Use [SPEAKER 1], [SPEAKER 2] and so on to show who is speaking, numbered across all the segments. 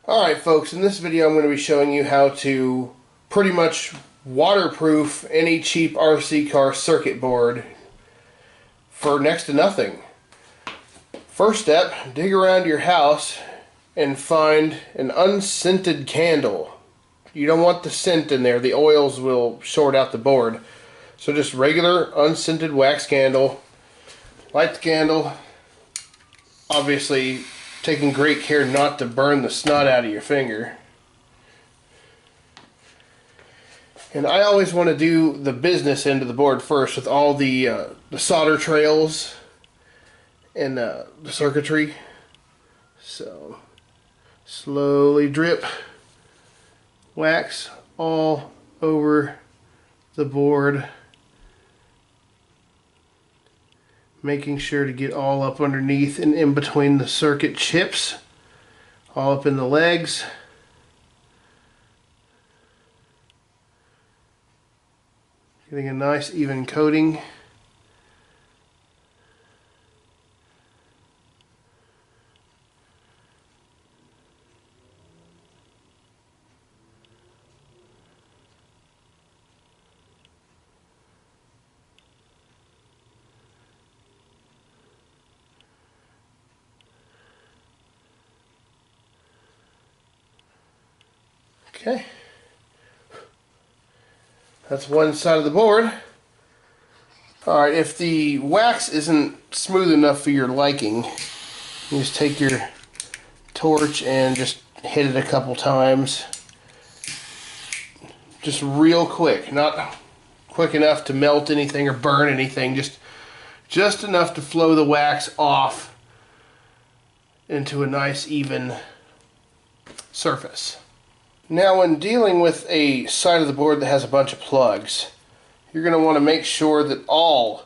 [SPEAKER 1] Alright folks, in this video I'm going to be showing you how to pretty much waterproof any cheap RC car circuit board for next to nothing. First step, dig around your house and find an unscented candle. You don't want the scent in there, the oils will short out the board. So just regular unscented wax candle. Light the candle, obviously taking great care not to burn the snot out of your finger. And I always want to do the business end of the board first with all the solder trails and the circuitry. So slowly drip wax all over the board, making sure to get all up underneath and in between the circuit chips, all up in the legs. Getting a nice even coating. Okay, that's one side of the board. Alright, if the wax isn't smooth enough for your liking, you just take your torch and just hit it a couple times. Just real quick, not quick enough to melt anything or burn anything, just enough to flow the wax off into a nice even surface. Now, when dealing with a side of the board that has a bunch of plugs, you're going to want to make sure that all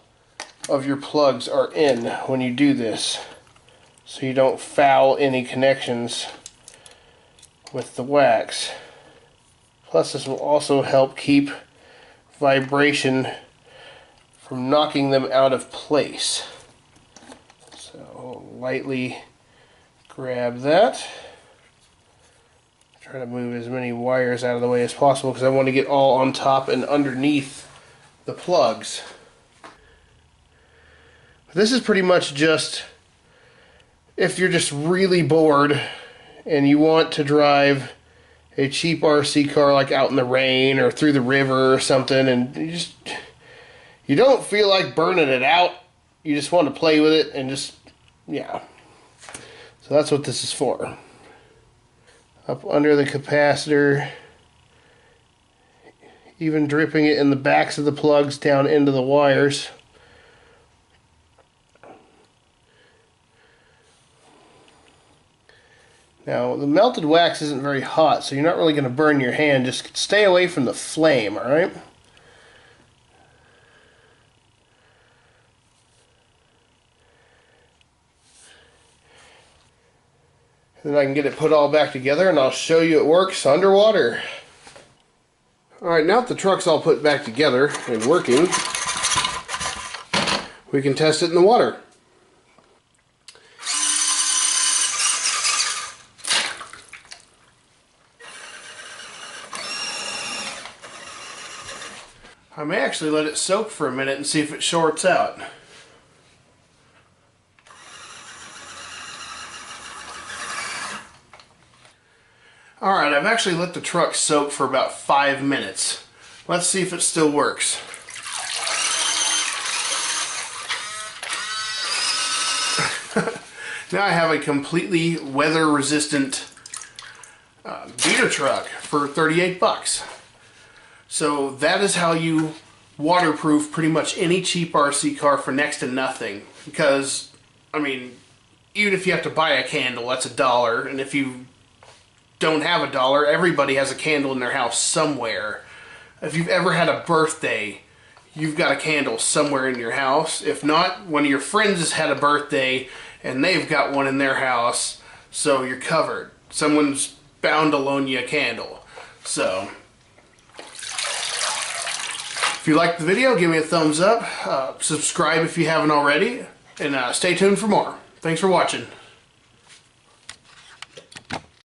[SPEAKER 1] of your plugs are in when you do this, so you don't foul any connections with the wax. Plus, this will also help keep vibration from knocking them out of place. So, lightly grab that. Try to move as many wires out of the way as possible because I want to get all on top and underneath the plugs. This is pretty much just if you're just really bored and you want to drive a cheap RC car like out in the rain or through the river or something, and you don't feel like burning it out, you just want to play with it and yeah. So that's what this is for. Up under the capacitor, even dripping it in the backs of the plugs down into the wires. Now, the melted wax isn't very hot, so you're not really going to burn your hand. Just stay away from the flame, alright? Then I can get it put all back together and I'll show you it works underwater. Alright, now that the truck's all put back together and working, we can test it in the water. I may actually let it soak for a minute and see if it shorts out. Alright, I've actually let the truck soak for about 5 minutes. Let's see if it still works. Now I have a completely weather-resistant beater truck for 38 bucks. So that is how you waterproof pretty much any cheap RC car for next to nothing. Because, I mean, even if you have to buy a candle, that's $1, and if you don't have $1, everybody has a candle in their house somewhere. If you've ever had a birthday, you've got a candle somewhere in your house. If not, one of your friends has had a birthday and they've got one in their house, so you're covered. Someone's bound to loan you a candle. So if you liked the video, give me a thumbs up, subscribe if you haven't already, and stay tuned for more. Thanks for watching.